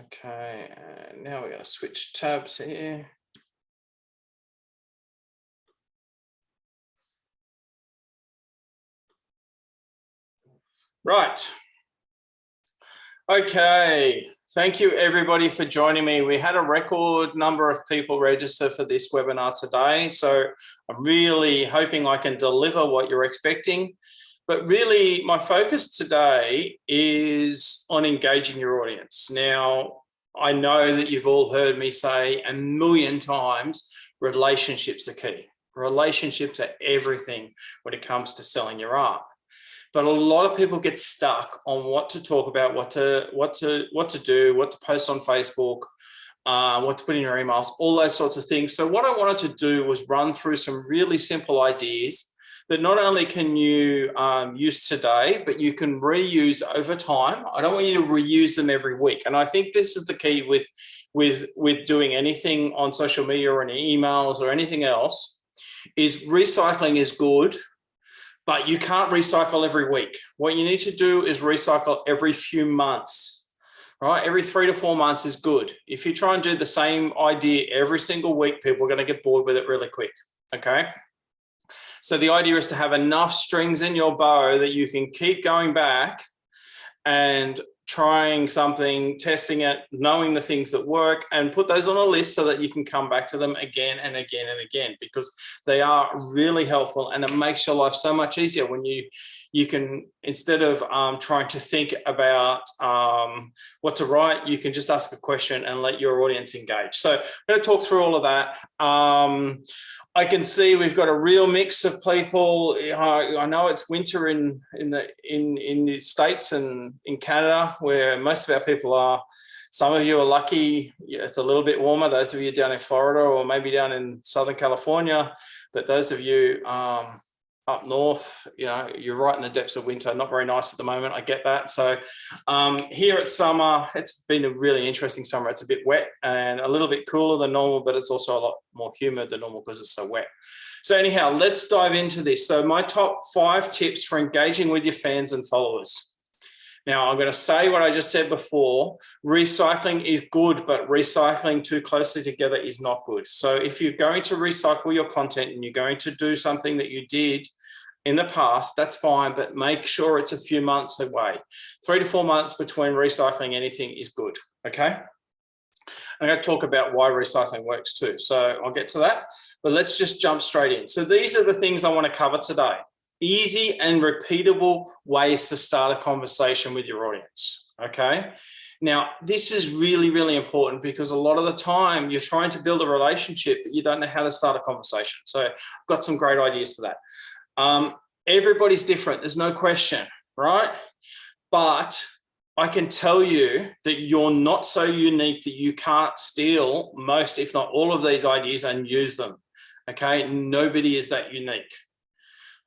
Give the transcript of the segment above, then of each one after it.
Okay, and now we're going to switch tabs here. Right. Okay. Thank you everybody for joining me. We had a record number of people register for this webinar today, so I'm really hoping I can deliver what you're expecting. But really, my focus today is on engaging your audience. Now, I know that you've all heard me say a million times, relationships are key. Relationships are everything when it comes to selling your art. But a lot of people get stuck on what to talk about, what to do, what to post on Facebook, what to put in your emails, all those sorts of things. So what I wanted to do was run through some really simple ideas that not only can you use today, but you can reuse over time. I don't want you to reuse them every week. And I think this is the key with doing anything on social media or in emails or anything else, is recycling is good, but you can't recycle every week. What you need to do is recycle every few months, right? Every 3 to 4 months is good. If you try and do the same idea every single week, people are going to get bored with it really quick, okay? So the idea is to have enough strings in your bow that you can keep going back and trying something, testing it, knowing the things that work, and put those on a list so that you can come back to them again and again and again, because they are really helpful, and it makes your life so much easier when you can, instead of trying to think about what to write, you can just ask a question and let your audience engage. So I'm going to talk through all of that. I can see we've got a real mix of people. I know it's winter in the States and in Canada, where most of our people are. Some of you are lucky, it's a little bit warmer. Those of you down in Florida or maybe down in Southern California, but those of you up north, you're right in the depths of winter. Not very nice at the moment. I get that. So here it's summer. It's been a really interesting summer. It's a bit wet and a little bit cooler than normal, but it's also a lot more humid than normal because it's so wet. So anyhow, let's dive into this. So my top 5 tips for engaging with your fans and followers. Now, I'm going to say what I just said before. Recycling is good, but recycling too closely together is not good. So if you're going to recycle your content and you're going to do something that you did in the past, that's fine, but make sure it's a few months away. 3 to 4 months between recycling anything is good, okay? I'm going to talk about why recycling works too. So I'll get to that, but let's just jump straight in. So these are the things I want to cover today. Easy and repeatable ways to start a conversation with your audience, okay? Now, this is really, really important because a lot of the time you're trying to build a relationship, but you don't know how to start a conversation. So I've got some great ideas for that. Everybody's different, there's no question, right? But I can tell you that you're not so unique that you can't steal most, if not all of these ideas and use them, okay? Nobody is that unique,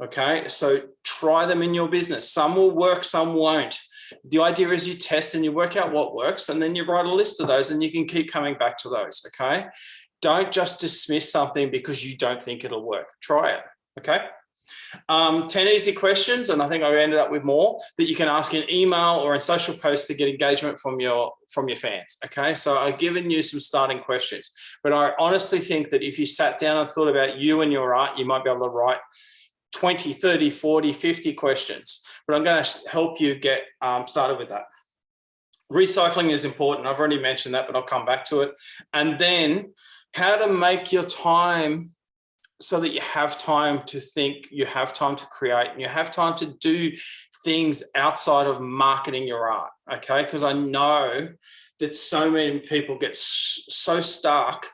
okay? So try them in your business. Some will work, some won't. The idea is you test and you work out what works, and then you write a list of those and you can keep coming back to those, okay? Don't just dismiss something because you don't think it'll work. Try it, okay? 10 easy questions, and I think I ended up with more, that you can ask in email or in social posts to get engagement from your fans, okay? So I've given you some starting questions, but I honestly think that if you sat down and thought about you and your art, you might be able to write 20, 30, 40, 50 questions, but I'm going to help you get started with that. Recycling is important. I've already mentioned that, but I'll come back to it. And then how to make your time so that you have time to think, you have time to create, and you have time to do things outside of marketing your art, okay? Because I know that so many people get so stuck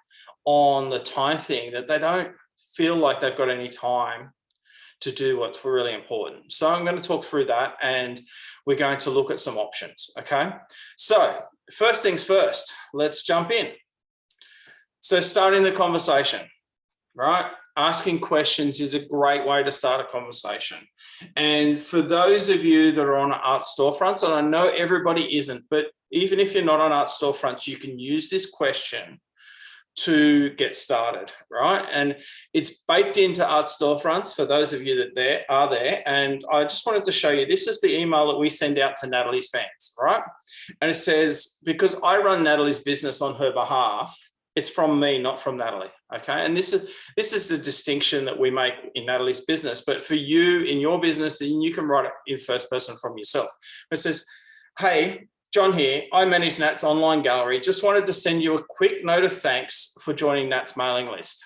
on the time thing that they don't feel like they've got any time to do what's really important. So I'm going to talk through that, and we're going to look at some options, okay? So first things first, let's jump in. So starting the conversation, right? Asking questions is a great way to start a conversation. And for those of you that are on art storefronts, and I know everybody isn't, but even if you're not on art storefronts, you can use this question to get started, right? And it's baked into Art Storefronts for those of you that are there. And I just wanted to show you, this is the email that we send out to Natalie's fans, right? And it says, because I run Natalie's business on her behalf, it's from me, not from Natalie, okay? And this is the distinction that we make in Natalie's business, but for you in your business, and you can write it in first person from yourself. It says, hey, John here, I manage Nat's online gallery. Just wanted to send you a quick note of thanks for joining Nat's mailing list.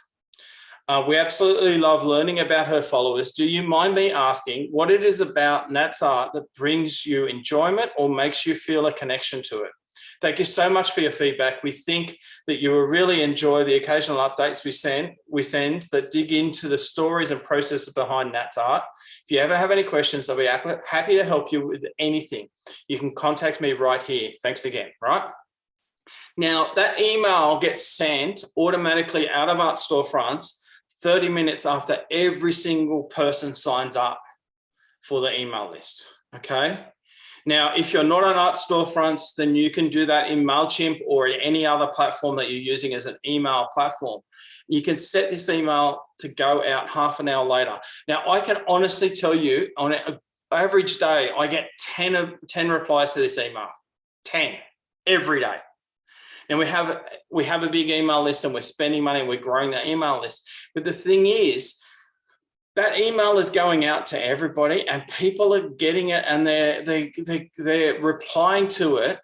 We absolutely love learning about her followers. Do you mind me asking what it is about Nat's art that brings you enjoyment or makes you feel a connection to it? Thank you so much for your feedback. We think that you will really enjoy the occasional updates we send that dig into the stories and processes behind Nat's art. If you ever have any questions, I'll be happy to help you with anything. You can contact me right here. Thanks again, right? Now, that email gets sent automatically out of Art Storefronts 30 minutes after every single person signs up for the email list, okay? Now, if you're not on Art Storefronts, then you can do that in MailChimp or any other platform that you're using as an email platform. You can set this email to go out half an hour later. Now, I can honestly tell you on an average day, I get 10 replies to this email, 10 every day. And we have a big email list and we're spending money and we're growing that email list. But the thing is, that email is going out to everybody and people are getting it and they're replying to it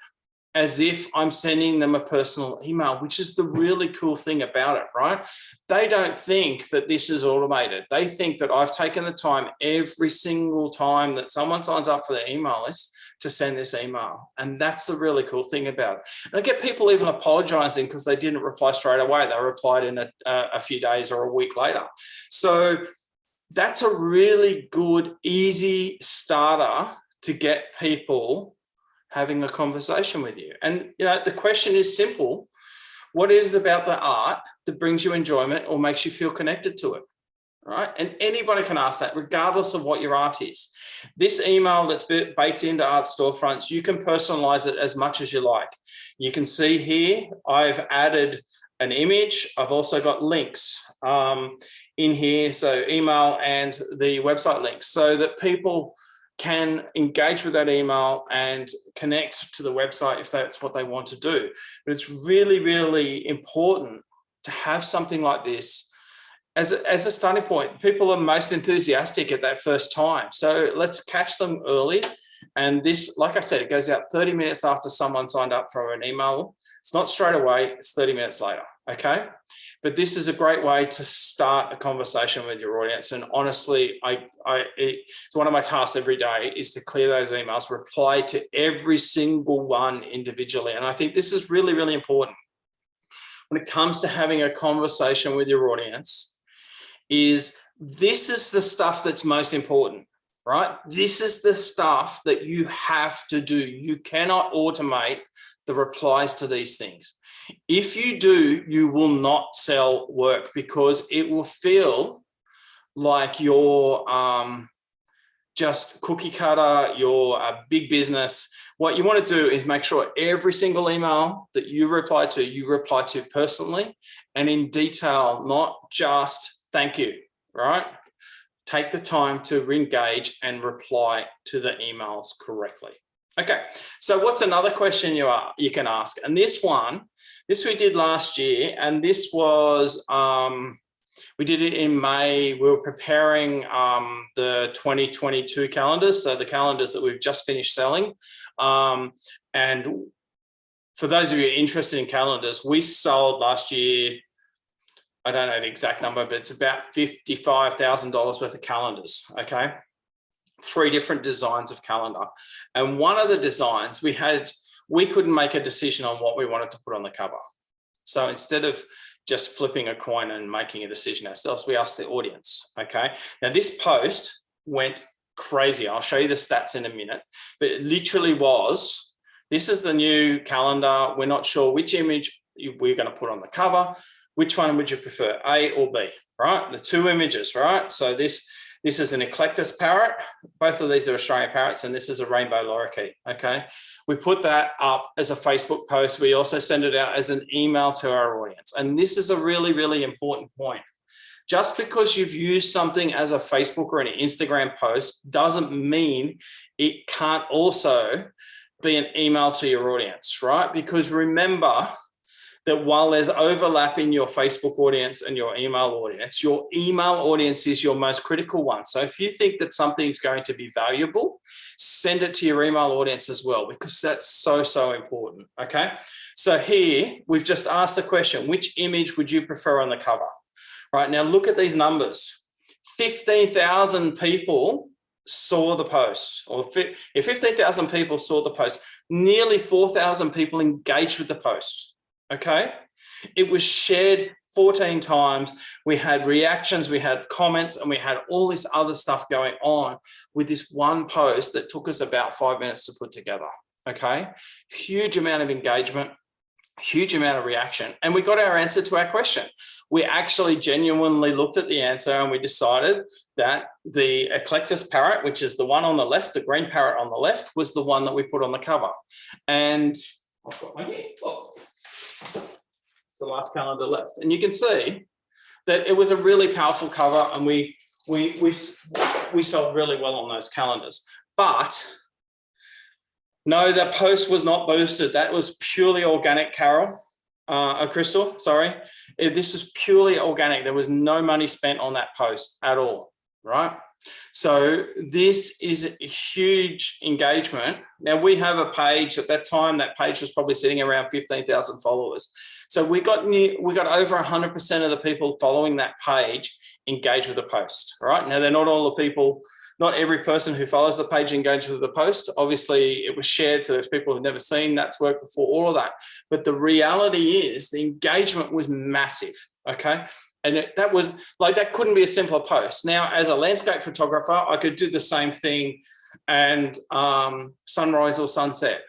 as if I'm sending them a personal email, which is the really cool thing about it, right? They don't think that this is automated. They think that I've taken the time every single time that someone signs up for their email list to send this email. And that's the really cool thing about it. And I get people even apologizing because they didn't reply straight away. They replied in a few days or a week later. So that's a really good, easy starter to get people having a conversation with you. And the question is simple. What is it about the art that brings you enjoyment or makes you feel connected to it? Right? And anybody can ask that regardless of what your art is. This email that's baked into Art Storefronts, you can personalize it as much as you like. You can see here, I've added an image. I've also got links in here, so email and the website links, so that people can engage with that email and connect to the website if that's what they want to do. But it's really, really important to have something like this as a starting point. People are most enthusiastic at that first time. So let's catch them early. And this, like I said, it goes out 30 minutes after someone signed up for an email. It's not straight away, it's 30 minutes later, okay? But this is a great way to start a conversation with your audience. And honestly, it's one of my tasks every day is to clear those emails, reply to every single one individually. And I think this is really, really important when it comes to having a conversation with your audience. This is the stuff that's most important, right? This is the stuff that you have to do. You cannot automate the replies to these things. If you do, you will not sell work because it will feel like you're just cookie cutter, you're a big business. What you want to do is make sure every single email that you reply to personally and in detail, not just thank you, right? Take the time to engage and reply to the emails correctly. Okay, so what's another question you can ask? And this we did last year, and this was, we did it in May. We were preparing the 2022 calendars, so the calendars that we've just finished selling. And for those of you interested in calendars, we sold last year, I don't know the exact number, but it's about $55,000 worth of calendars, okay? 3 different designs of calendar. And one of the designs we couldn't make a decision on what we wanted to put on the cover. So instead of just flipping a coin and making a decision ourselves, we asked the audience, okay? Now this post went crazy. I'll show you the stats in a minute, but it literally was, this is the new calendar. We're not sure which image we're going to put on the cover. Which one would you prefer, A or B, right? The 2 images, right? So this This is an eclectus parrot. Both of these are Australian parrots, and this is a rainbow lorikeet, okay? We put that up as a Facebook post. We also send it out as an email to our audience. And this is a really, really important point. Just because you've used something as a Facebook or an Instagram post doesn't mean it can't also be an email to your audience, right? Because remember that while there's overlap in your Facebook audience and your email audience is your most critical one. So if you think that something's going to be valuable, send it to your email audience as well, because that's so, so important, okay? So here, we've just asked the question, which image would you prefer on the cover? Right, now look at these numbers. 15,000 people saw the post, or if 15,000 people saw the post, nearly 4,000 people engaged with the post, okay? It was shared 14 times. We had reactions, we had comments, and we had all this other stuff going on with this one post that took us about 5 minutes to put together, okay? Huge amount of engagement, huge amount of reaction, and we got our answer to our question. We actually genuinely looked at the answer and we decided that the eclectus parrot, which is the one on the left, the green parrot on the left, was the one that we put on the cover. And I've got my here, look, the last calendar left. And you can see that it was a really powerful cover, and we sold really well on those calendars. But no, that post was not boosted. That was purely organic, Crystal, sorry. This is purely organic. There was no money spent on that post at all, right? So this is a huge engagement. Now we have a page. At that time, that page was probably sitting around 15,000 followers. So we got over 100% of the people following that page engaged with the post, right? Now they're not all the people. Not every person who follows the page engaged with the post. Obviously, it was shared, so there's people who've never seen that's work before, all of that. But the reality is the engagement was massive, okay? And that couldn't be a simpler post. Now, as a landscape photographer, I could do the same thing and sunrise or sunset,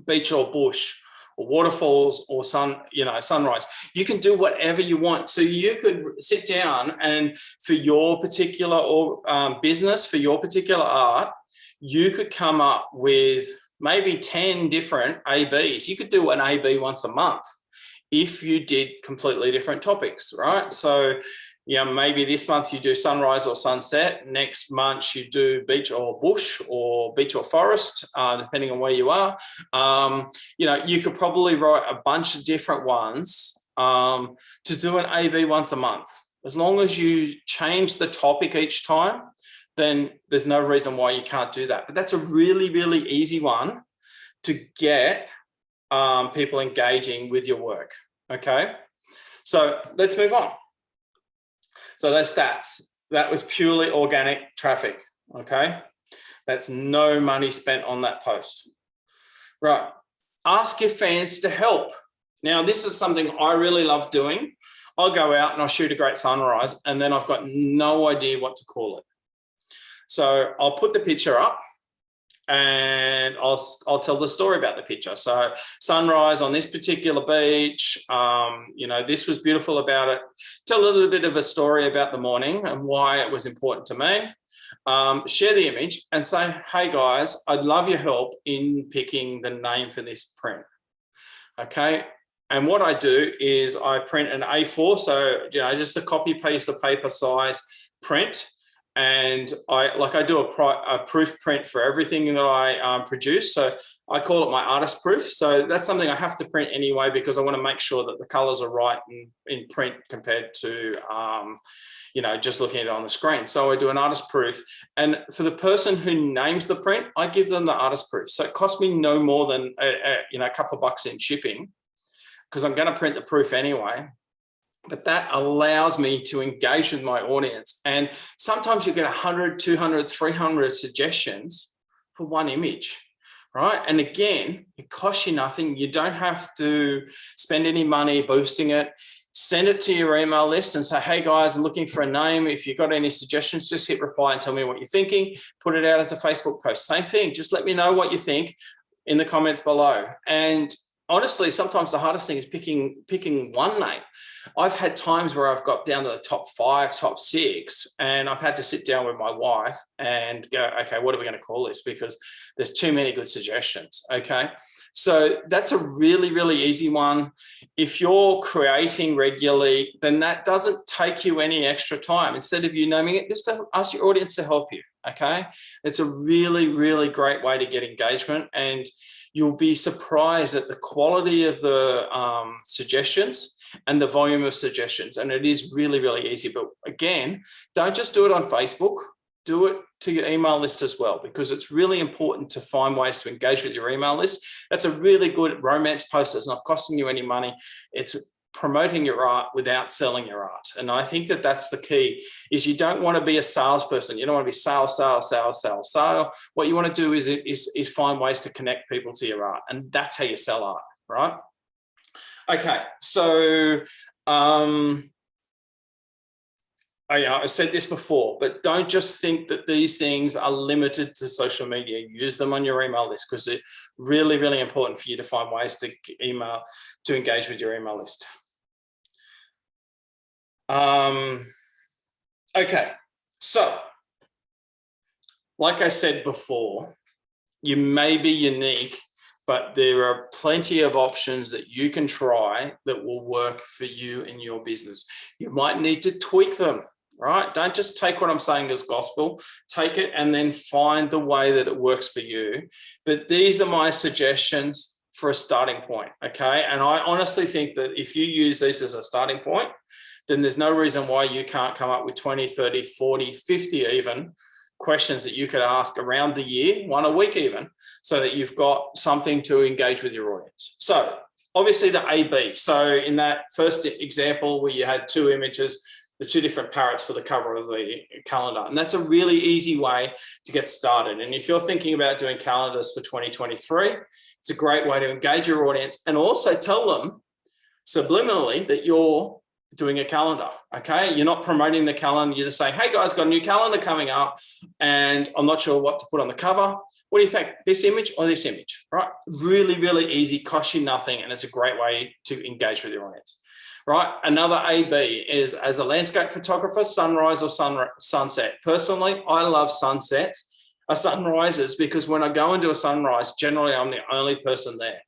beach or bush, or waterfalls or sunrise. You can do whatever you want. So you could sit down and for your particular business, for your particular art, you could come up with maybe 10 different ABs. You could do an AB once a month if you did completely different topics, right? So maybe this month you do sunrise or sunset. Next month you do beach or bush, or beach or forest, depending on where you are. You could probably write a bunch of different ones to do an AB once a month. As long as you change the topic each time, then there's no reason why you can't do that. But that's a really, really easy one to get people engaging with your work, okay? So let's move on. So those stats, that was purely organic traffic, okay? That's no money spent on that post. Right, ask your fans to help. Now, this is something I really love doing. I'll go out and I'll shoot a great sunrise, and then I've got no idea what to call it. So I'll put the picture up and I'll tell the story about the picture. So sunrise on this particular beach, this was beautiful about it. Tell a little bit of a story about the morning and why it was important to me. Share the image and say, hey guys, I'd love your help in picking the name for this print. Okay. And what I do is I print an A4, so just a copy piece of paper size print. And I do a proof print for everything that I produce. So I call it my artist proof. So that's something I have to print anyway, because I want to make sure that the colors are right in print compared to, just looking at it on the screen. So I do an artist proof. And for the person who names the print, I give them the artist proof. So it costs me no more than, a couple of bucks in shipping, because I'm going to print the proof anyway. But that allows me to engage with my audience. And sometimes you get 100, 200, 300 suggestions for one image, right? And again, it costs you nothing. You don't have to spend any money boosting it. Send it to your email list and say, hey guys, I'm looking for a name. If you've got any suggestions, just hit reply and tell me what you're thinking. Put it out as a Facebook post. Same thing. Just let me know what you think in the comments below. And honestly, sometimes the hardest thing is picking one name. I've had times where I've got down to the top 5, top 6, and I've had to sit down with my wife and go, okay, what are we going to call this? Because there's too many good suggestions. Okay. So that's a really, really easy one. If you're creating regularly, then that doesn't take you any extra time. Instead of you naming it, just ask your audience to help you. Okay. It's a really, really great way to get engagement, and you'll be surprised at the quality of the suggestions and the volume of suggestions. And it is really, really easy. But again, don't just do it on Facebook, do it to your email list as well, because it's really important to find ways to engage with your email list. That's a really good romance post that's not costing you any money. It's promoting your art without selling your art. And I think that that's the key, is you don't want to be a salesperson. You don't want to be sale. What you want to do is find ways to connect people to your art. And that's how you sell art, right? Okay, so I said this before, but don't just think that these things are limited to social media. Use them on your email list, because it's really, really important for you to find ways to engage with your email list. Okay, so like I said before, you may be unique, but there are plenty of options that you can try that will work for you in your business. You might need to tweak them, right? Don't just take what I'm saying as gospel. Take it and then find the way that it works for you. But these are my suggestions for a starting point, okay? And I honestly think that if you use these as a starting point, then there's no reason why you can't come up with 20, 30, 40, 50 even questions that you could ask around the year, one a week even, so that you've got something to engage with your audience. So obviously the A/B. So in that first example where you had 2 images, the 2 different parrots for the cover of the calendar. And that's a really easy way to get started. And if you're thinking about doing calendars for 2023, it's a great way to engage your audience and also tell them subliminally that you're doing a calendar, okay? You're not promoting the calendar. You're just saying, hey guys, got a new calendar coming up and I'm not sure what to put on the cover. What do you think? This image or this image, right? Really, really easy, costs you nothing, and it's a great way to engage with your audience, right? Another A/B is, as a landscape photographer, sunrise or sunset. Personally, I love sunrises, because when I go into a sunrise, generally I'm the only person there.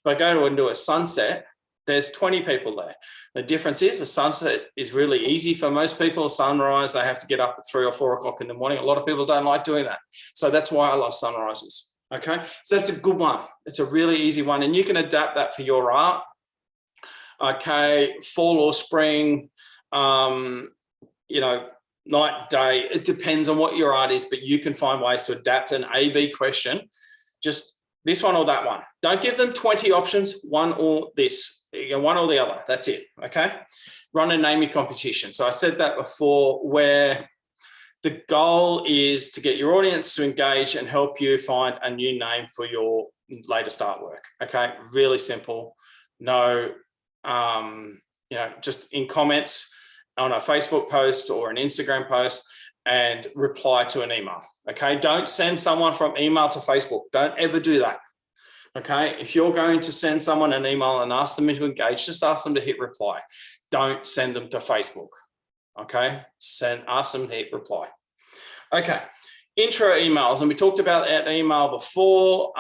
If I go into a sunset, there's 20 people there. The difference is the sunset is really easy for most people. Sunrise, they have to get up at 3 or 4 o'clock in the morning. A lot of people don't like doing that. So that's why I love sunrises. Okay, so that's a good one. It's a really easy one, and you can adapt that for your art. Okay, fall or spring, night, day, it depends on what your art is, but you can find ways to adapt an A/B question. Just this one or that one. Don't give them 20 options, one or this. One or the other, that's it, okay? Run a naming competition. So I said that before, where the goal is to get your audience to engage and help you find a new name for your latest artwork, okay? Really simple. No, just in comments on a Facebook post or an Instagram post, and reply to an email, okay? Don't send someone from email to Facebook. Don't ever do that. Okay, if you're going to send someone an email and ask them to engage, just ask them to hit reply. Don't send them to Facebook. Okay, ask them to hit reply. Okay, intro emails, and we talked about that email before.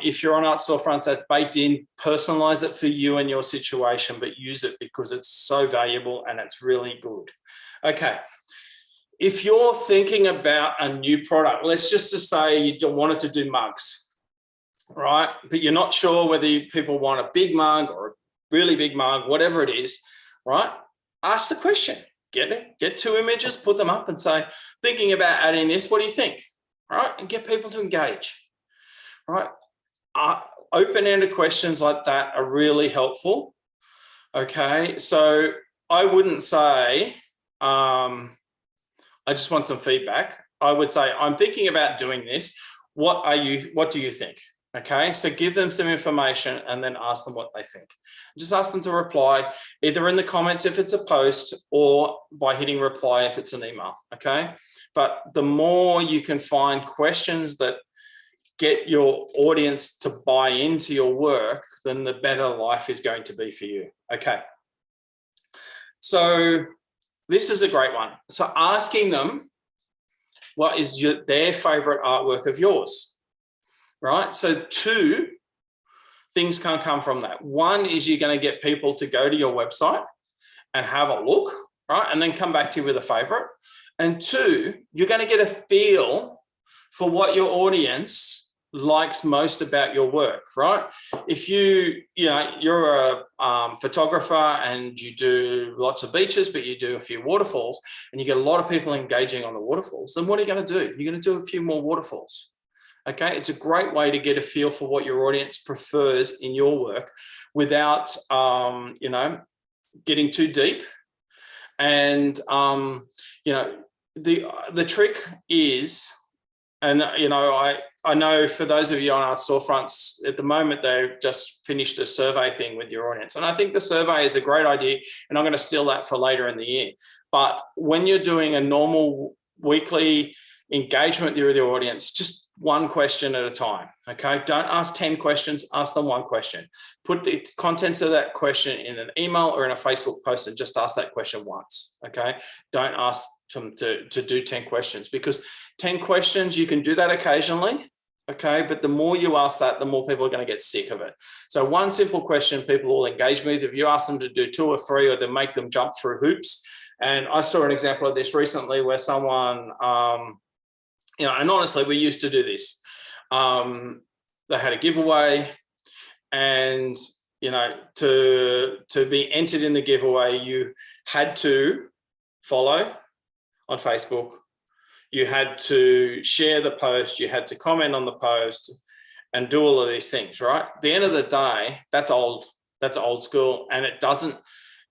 If you're on Art Storefronts, that's baked in. Personalize it for you and your situation, but use it because it's so valuable and it's really good. Okay. If you're thinking about a new product, let's just say you wanted to do mugs, right? But you're not sure whether people want a big mug or a really big mug, whatever it is, right? Ask the question, get 2 images, put them up and say, thinking about adding this, what do you think? Right? And get people to engage, right? Open-ended questions like that are really helpful. Okay, so I wouldn't say, I just want some feedback. I would say, I'm thinking about doing this. What do you think? Okay, so give them some information and then ask them what they think. Just ask them to reply either in the comments if it's a post or by hitting reply if it's an email, okay? But the more you can find questions that get your audience to buy into your work, then the better life is going to be for you. Okay. So this is a great one. So asking them what is their favorite artwork of yours, right? So 2 things can come from that. One is you're going to get people to go to your website and have a look, right? And then come back to you with a favorite. And 2, you're going to get a feel for what your audience likes most about your work, right? If you're a photographer and you do lots of beaches, but you do a few waterfalls, and you get a lot of people engaging on the waterfalls, then what are you going to do? You're going to do a few more waterfalls. Okay, it's a great way to get a feel for what your audience prefers in your work without, getting too deep. And the trick is, and I know for those of you on Art Storefronts at the moment, they've just finished a survey thing with your audience. And I think the survey is a great idea, and I'm going to steal that for later in the year. But when you're doing a normal weekly engagement with your audience, just one question at a time, okay? Don't ask 10 questions, ask them one question. Put the contents of that question in an email or in a Facebook post and just ask that question once, okay? Don't ask them to do 10 questions, because 10 questions, you can do that occasionally, okay? But the more you ask that, the more people are going to get sick of it. So one simple question people will engage with. If you ask them to do 2 or 3, or to make them jump through hoops, and I saw an example of this recently where someone, and honestly, we used to do this. They had a giveaway, and, to be entered in the giveaway, you had to follow on Facebook. You had to share the post, you had to comment on the post and do all of these things, right? At the end of the day, that's old school, and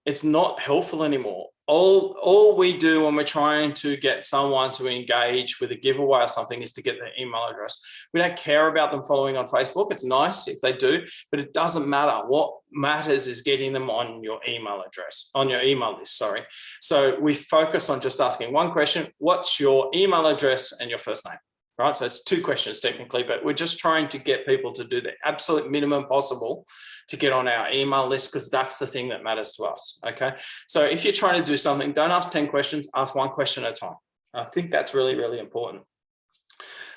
it's not helpful anymore. All we do when we're trying to get someone to engage with a giveaway or something is to get their email address. We don't care about them following on Facebook. It's nice if they do, but it doesn't matter. What matters is getting them on your email address, on your email list, sorry. So we focus on just asking one question: what's your email address and your first name? Right? So it's 2 questions technically, but we're just trying to get people to do the absolute minimum possible to get on our email list, because that's the thing that matters to us, okay? So if you're trying to do something, don't ask 10 questions, ask one question at a time. I think that's really, really important.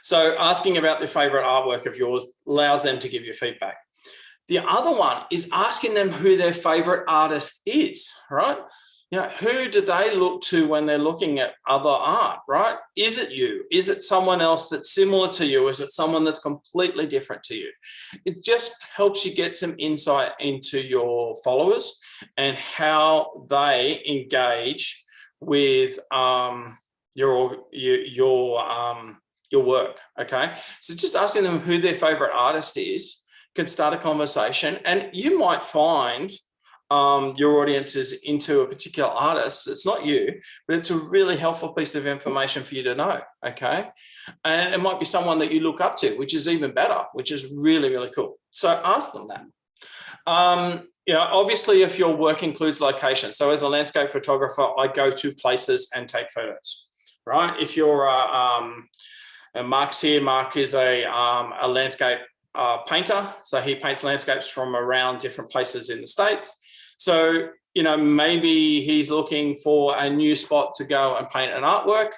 So asking about the favorite artwork of yours allows them to give you feedback. The other one is asking them who their favorite artist is, right? Who do they look to when they're looking at other art, right? Is it you? Is it someone else that's similar to you? Is it someone that's completely different to you? It just helps you get some insight into your followers and how they engage with your work, okay? So just asking them who their favorite artist is can start a conversation, and you might find your audience is into a particular artist. It's not you, but it's a really helpful piece of information for you to know, okay? And it might be someone that you look up to, which is even better, which is really, really cool. So ask them that. Obviously, if your work includes location, so as a landscape photographer, I go to places and take photos, right? If you're Mark's here, Mark is a landscape painter, so he paints landscapes from around different places in the States. So, maybe he's looking for a new spot to go and paint an artwork.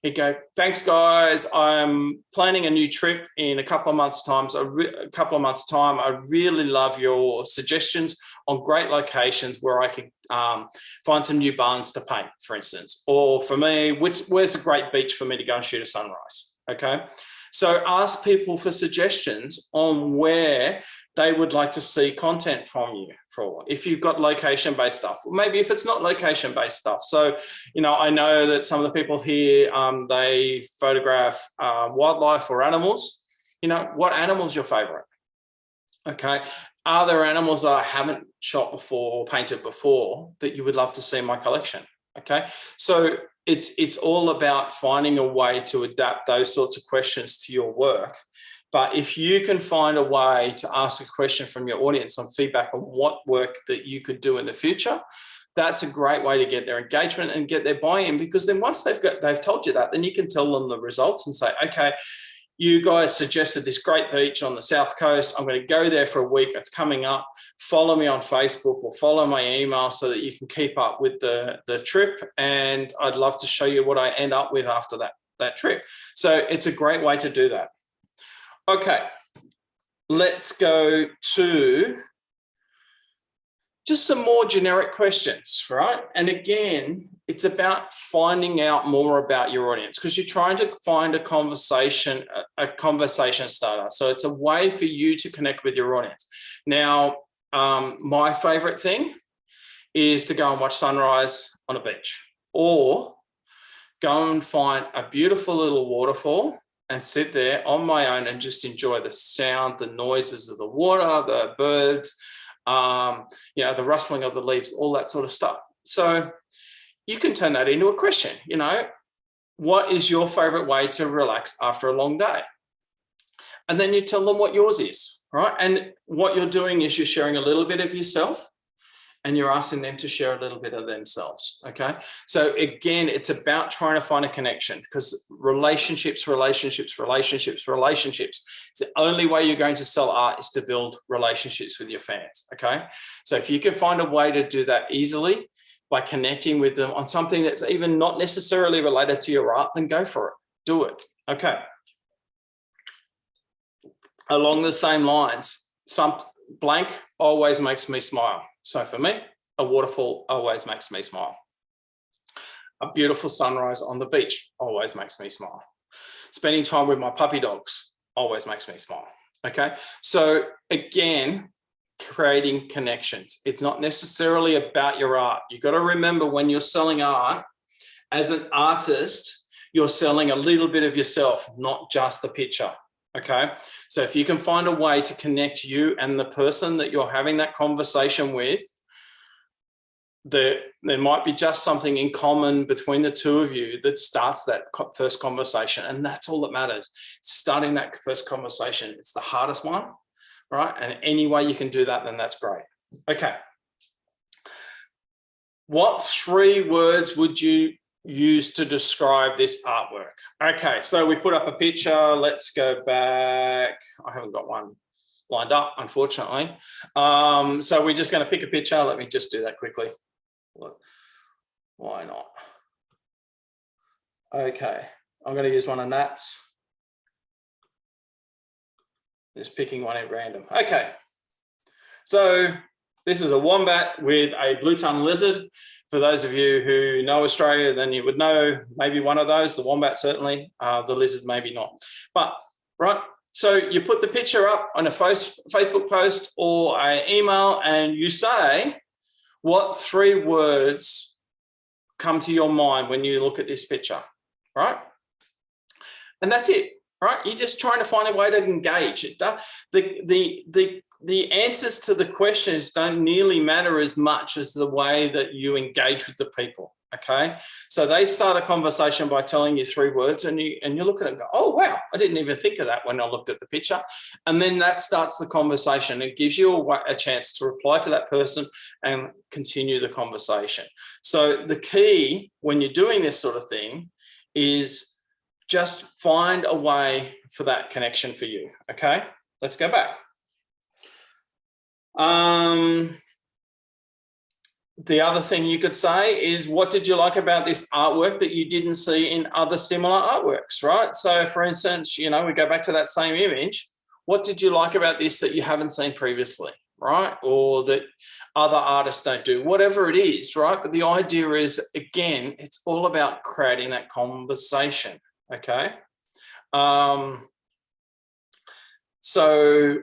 He'd go, thanks, guys. I'm planning a new trip in a couple of months' time. I really love your suggestions on great locations where I could find some new barns to paint, for instance. Or for me, where's a great beach for me to go and shoot a sunrise? Okay. So ask people for suggestions on where they would like to see content from you for. If you've got location-based stuff, maybe if it's not location-based stuff. So, I know that some of the people here, they photograph wildlife or animals. What animal's your favorite? Okay. Are there animals that I haven't shot before or painted before that you would love to see in my collection? Okay. So it's all about finding a way to adapt those sorts of questions to your work. But if you can find a way to ask a question from your audience on feedback on what work that you could do in the future, that's a great way to get their engagement and get their buy-in, because then once they've told you that, then you can tell them the results and say, okay, you guys suggested this great beach on the South Coast. I'm going to go there for a week. It's coming up. Follow me on Facebook or follow my email so that you can keep up with the trip. And I'd love to show you what I end up with after that trip. So it's a great way to do that. Okay, let's go to just some more generic questions, right? And again, it's about finding out more about your audience because you're trying to find a conversation starter. So it's a way for you to connect with your audience. Now, my favorite thing is to go and watch sunrise on a beach or go and find a beautiful little waterfall and sit there on my own and just enjoy the sound, the noises of the water, the birds, you know, the rustling of the leaves, all that sort of stuff. So you can turn that into a question, you know, what is your favorite way to relax after a long day? And then you tell them what yours is, right? And what you're doing is you're sharing a little bit of yourself and you're asking them to share a little bit of themselves, okay? So again, it's about trying to find a connection because relationships. It's the only way you're going to sell art is to build relationships with your fans, okay? So if you can find a way to do that easily by connecting with them on something that's even not necessarily related to your art, then go for it, do it, okay? Along the same lines, some blank always makes me smile. So for me, a waterfall always makes me smile. A beautiful sunrise on the beach always makes me smile. Spending time with my puppy dogs always makes me smile. Okay. So again, creating connections. It's not necessarily about your art. You've got to remember when you're selling art, as an artist, you're selling a little bit of yourself, not just the picture. Okay, so if you can find a way to connect you and the person that you're having that conversation with, there might be just something in common between the two of you that starts that first conversation. And that's all that matters. Starting that first conversation, it's the hardest one, right? And any way you can do that, then that's great. Okay. What 3 words would you use to describe this artwork? Okay, so we put up a picture. Let's go back. I haven't got one lined up, unfortunately. So we're just going to pick a picture. Let me just do that quickly. Why not? Okay, I'm going to use one of Nat's. Just picking one at random. Okay, so this is a wombat with a blue-tongued lizard. For those of you who know Australia, then you would know maybe one of those, the wombat certainly, the lizard maybe not. But, right, so you put the picture up on a Facebook post or an email and you say, what 3 words come to your mind when you look at this picture, right? And that's it, right? You're just trying to find a way to engage. The answers to the questions don't nearly matter as much as the way that you engage with the people, okay? So they start a conversation by telling you 3 words and you look at it and go, oh, wow, I didn't even think of that when I looked at the picture. And then that starts the conversation. It gives you a chance to reply to that person and continue the conversation. So the key when you're doing this sort of thing is just find a way for that connection for you, okay? Let's go back. The other thing you could say is, what did you like about this artwork that you didn't see in other similar artworks, right? So for instance, you know, we go back to that same image. What did you like about this that you haven't seen previously, right? Or that other artists don't do, whatever it is, right? But the idea is, again, it's all about creating that conversation, okay? So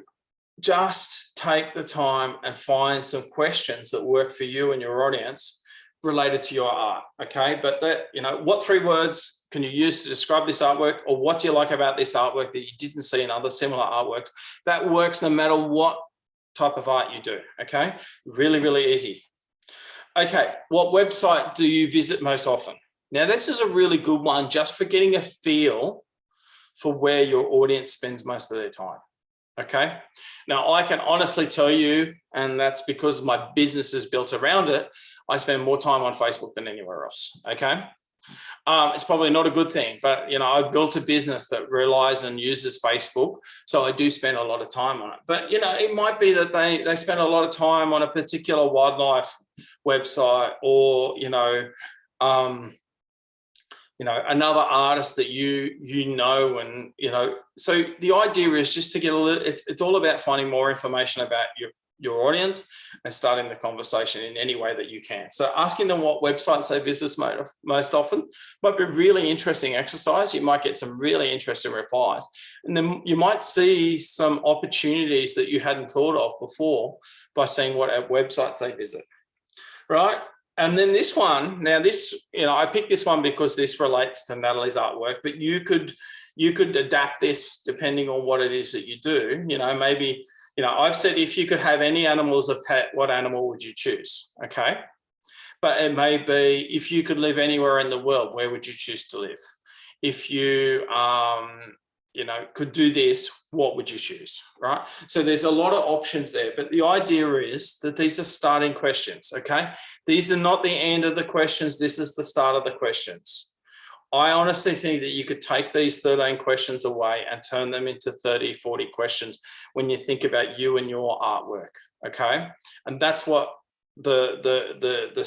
just take the time and find some questions that work for you and your audience related to your art, okay? But that, you know, what 3 words can you use to describe this artwork, or what do you like about this artwork that you didn't see in other similar artworks? That works no matter what type of art you do, okay? Really, really easy. Okay, what website do you visit most often? Now, this is a really good one just for getting a feel for where your audience spends most of their time. Okay. Now I can honestly tell you, and that's because my business is built around it, I spend more time on Facebook than anywhere else. Okay. It's probably not a good thing, but I've built a business that relies and uses Facebook, so I do spend a lot of time on it. But it might be that they spend a lot of time on a particular wildlife website, or another artist that and so the idea is just to get a little. It's all about finding more information about your audience and starting the conversation in any way that you can. So asking them what websites they visit most often might be a really interesting exercise. You might get some really interesting replies, and then you might see some opportunities that you hadn't thought of before by seeing what websites they visit, right? And then this one, I picked this one because this relates to Natalie's artwork, but you could adapt this depending on what it is that you do. Maybe, I've said if you could have any animal as a pet, what animal would you choose? Okay. But it may be, if you could live anywhere in the world, where would you choose to live? If you, could do this, what would you choose, right? So there's a lot of options there, but the idea is that these are starting questions, okay? These are not the end of the questions. This is the start of the questions. I honestly think that you could take these 13 questions away and turn them into 30, 40 questions when you think about you and your artwork, okay? And that's what the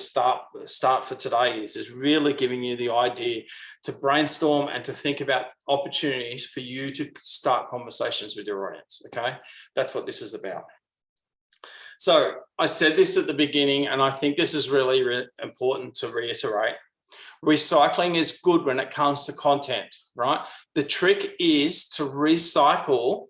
start for today is really giving you the idea to brainstorm and to think about opportunities for you to start conversations with your audience, okay? That's what this is about. So I said this at the beginning, and I think this is really important to reiterate. Recycling is good when it comes to content, right? The trick is to recycle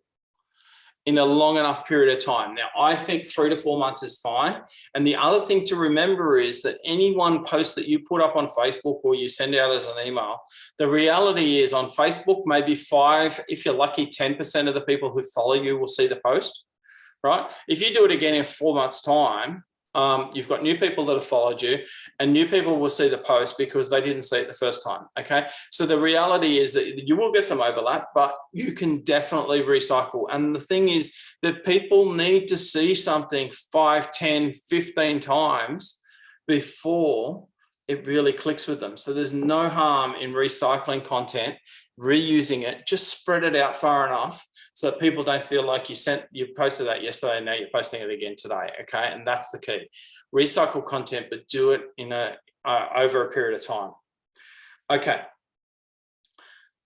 in a long enough period of time. Now, I think 3 to 4 months is fine. And the other thing to remember is that any one post that you put up on Facebook or you send out as an email, the reality is on Facebook, maybe 5, if you're lucky, 10% of the people who follow you will see the post, right? If you do it again in 4 months' time, you've got new people that have followed you, and new people will see the post because they didn't see it the first time, okay? So the reality is that you will get some overlap, but you can definitely recycle. And the thing is that people need to see something 5, 10, 15 times before it really clicks with them. So there's no harm in recycling content, reusing it, just spread it out far enough so that people don't feel like you posted that yesterday and now you're posting it again today, okay? And that's the key. Recycle content, but do it in over a period of time. Okay.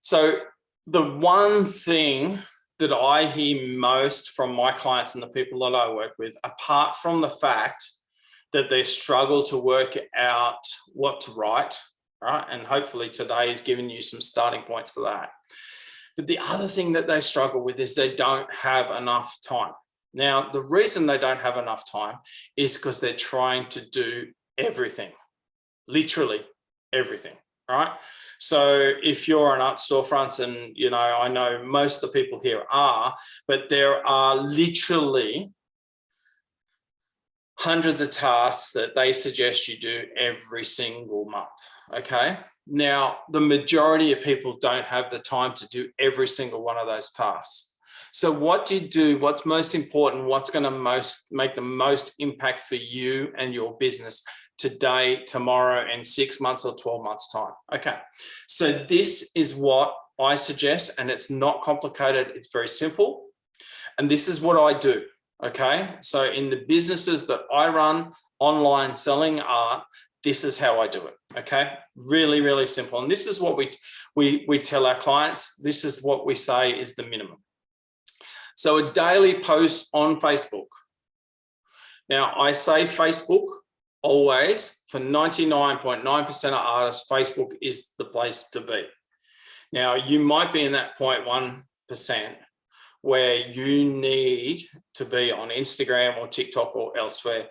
So the one thing that I hear most from my clients and the people that I work with, apart from the fact that they struggle to work out what to write, right? And hopefully today is giving you some starting points for that. But the other thing that they struggle with is they don't have enough time. Now, the reason they don't have enough time is because they're trying to do everything, literally everything, right? So if you're an art storefront, and I know most of the people here are, but there are literally hundreds of tasks that they suggest you do every single month, okay? Now, the majority of people don't have the time to do every single one of those tasks. So what do you do? What's most important? What's going to make the most impact for you and your business today, tomorrow, and 6 months or 12 months time? Okay, so this is what I suggest, and it's not complicated. It's very simple. And this is what I do. Okay, so in the businesses that I run online selling art, this is how I do it. Okay, really, really simple. And this is what we tell our clients. This is what we say is the minimum. So a daily post on Facebook. Now, I say Facebook always. For 99.9% of artists, Facebook is the place to be. Now, you might be in that 0.1% where you need to be on Instagram or TikTok or elsewhere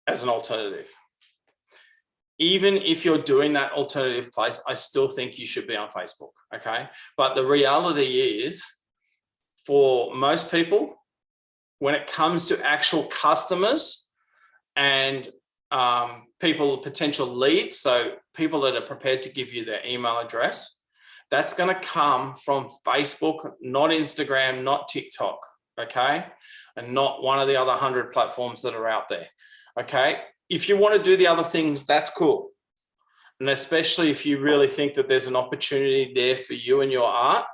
as an alternative. Even if you're doing that alternative place, I still think you should be on Facebook, okay? But the reality is, for most people, when it comes to actual customers and potential leads, so people that are prepared to give you their email address, that's going to come from Facebook, not Instagram, not TikTok, okay? And not one of the other 100 platforms that are out there, okay? If you want to do the other things, that's cool. And especially if you really think that there's an opportunity there for you and your art,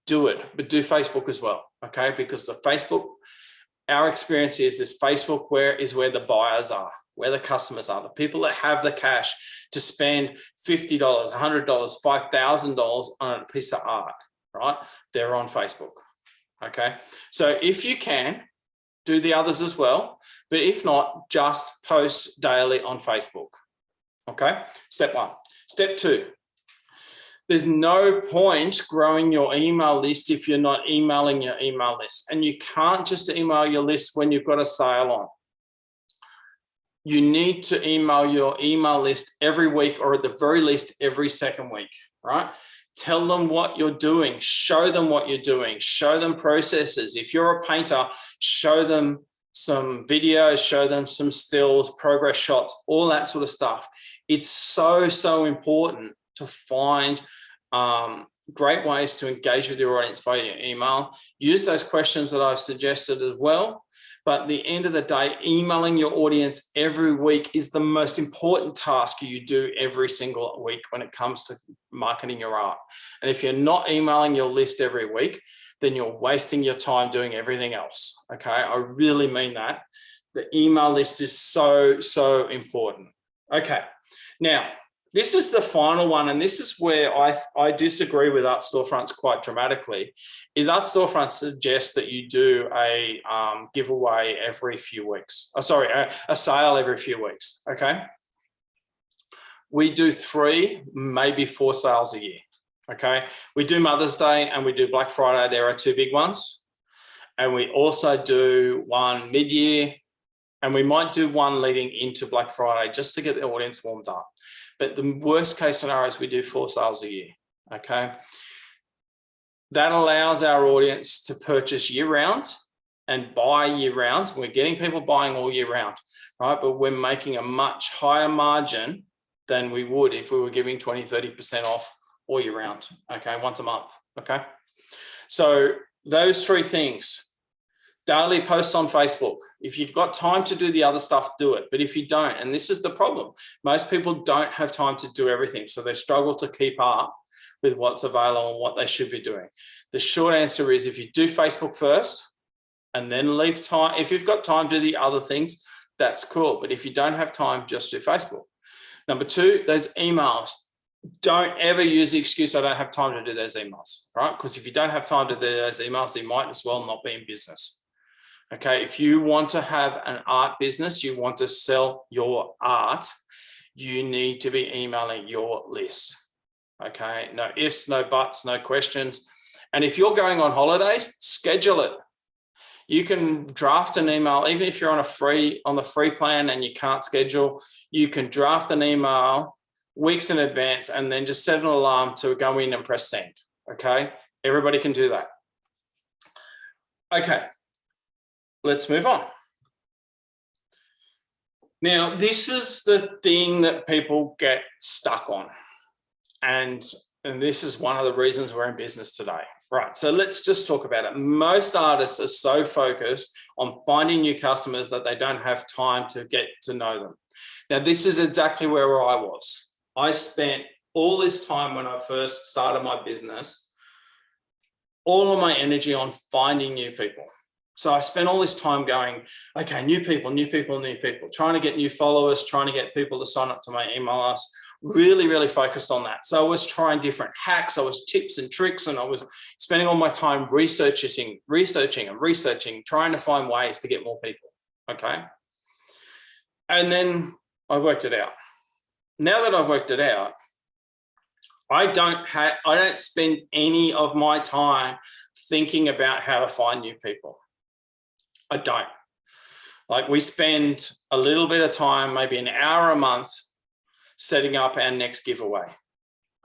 do it, but do Facebook as well, okay? Because the Facebook, our experience is this Facebook is where the buyers are, where the customers are, the people that have the cash to spend $50, $100, $5,000 on a piece of art, right? They're on Facebook, okay? So if you can, do the others as well, but if not, just post daily on Facebook, okay? Step one. Step two, there's no point growing your email list if you're not emailing your email list. And you can't just email your list when you've got a sale on. You need to email your email list every week, or at the very least every second week, right? Tell them what you're doing, show them what you're doing, show them processes. If you're a painter, show them some videos, show them some stills, progress shots, all that sort of stuff. It's so, so important to find great ways to engage with your audience via your email. Use those questions that I've suggested as well. But at the end of the day, emailing your audience every week is the most important task you do every single week when it comes to marketing your art. And if you're not emailing your list every week, then you're wasting your time doing everything else. Okay, I really mean that. The email list is so, so important. Okay, now, this is the final one, and this is where I disagree with Art Storefronts quite dramatically, is Art Storefronts suggest that you do a giveaway every few weeks. Sorry, a sale every few weeks, okay? We do 3, maybe 4 sales a year, okay? We do Mother's Day and we do Black Friday. There are 2 big ones. And we also do one mid-year, and we might do one leading into Black Friday just to get the audience warmed up. But the worst case scenario is we do 4 sales a year, okay? That allows our audience to purchase year round and buy year round. We're getting people buying all year round, right? But we're making a much higher margin than we would if we were giving 20, 30% off all year round, okay? Once a month, okay? So those 3 things. Daily posts on Facebook. If you've got time to do the other stuff, do it. But if you don't, and this is the problem, most people don't have time to do everything. So they struggle to keep up with what's available and what they should be doing. The short answer is if you do Facebook first and then leave time, if you've got time to do the other things, that's cool. But if you don't have time, just do Facebook. Number 2, those emails. Don't ever use the excuse, I don't have time to do those emails, right? Because if you don't have time to do those emails, you might as well not be in business. Okay, if you want to have an art business, you want to sell your art, you need to be emailing your list. Okay, no ifs, no buts, no questions. And if you're going on holidays, schedule it. You can draft an email, even if you're on the free plan and you can't schedule, you can draft an email weeks in advance and then just set an alarm to go in and press send. Okay, everybody can do that. Okay. Let's move on. Now, this is the thing that people get stuck on. And this is one of the reasons we're in business today. Right, so let's just talk about it. Most artists are so focused on finding new customers that they don't have time to get to know them. Now, this is exactly where I was. I spent all this time when I first started my business, all of my energy on finding new people. So I spent all this time going, okay, new people, trying to get new followers, trying to get people to sign up to my email list, really, really focused on that. So I was trying different hacks, I was tips and tricks, and I was spending all my time researching, trying to find ways to get more people, okay? And then I worked it out. Now that I've worked it out, I don't spend any of my time thinking about how to find new people. I don't. Like, we spend a little bit of time, maybe an hour a month, setting up our next giveaway,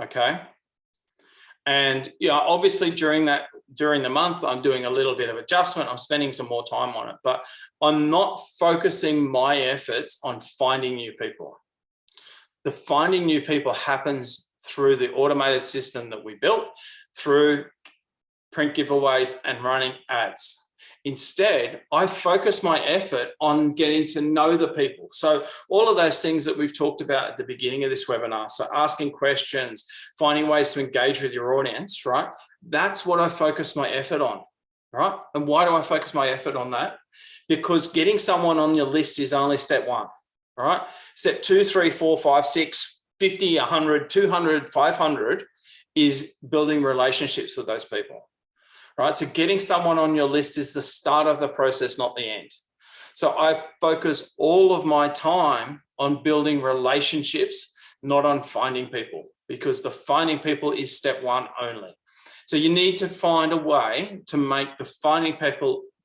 okay? And obviously during the month, I'm doing a little bit of adjustment. I'm spending some more time on it, but I'm not focusing my efforts on finding new people. The finding new people happens through the automated system that we built, through print giveaways and running ads. Instead, I focus my effort on getting to know the people. So all of those things that we've talked about at the beginning of this webinar, so asking questions, finding ways to engage with your audience, right? That's what I focus my effort on, right? And why do I focus my effort on that? Because getting someone on your list is only step one, right? Step 2, 3, 4, 5, 6, 50, 100, 200, 500 is building relationships with those people. Right, so getting someone on your list is the start of the process, not the end. So I focus all of my time on building relationships, not on finding people, because the finding people is step one only. So you need to find a way to make the finding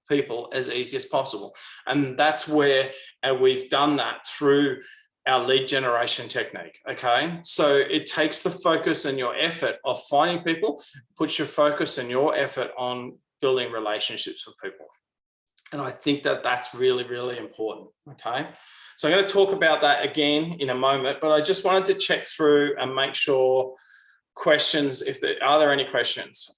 people as easy as possible. And that's where we've done that through our lead generation technique. Okay, so it takes the focus and your effort of finding people, puts your focus and your effort on building relationships with people. And I think that that's really, really important. Okay, so I'm going to talk about that again in a moment, but I just wanted to check through and make sure questions, if there are any questions.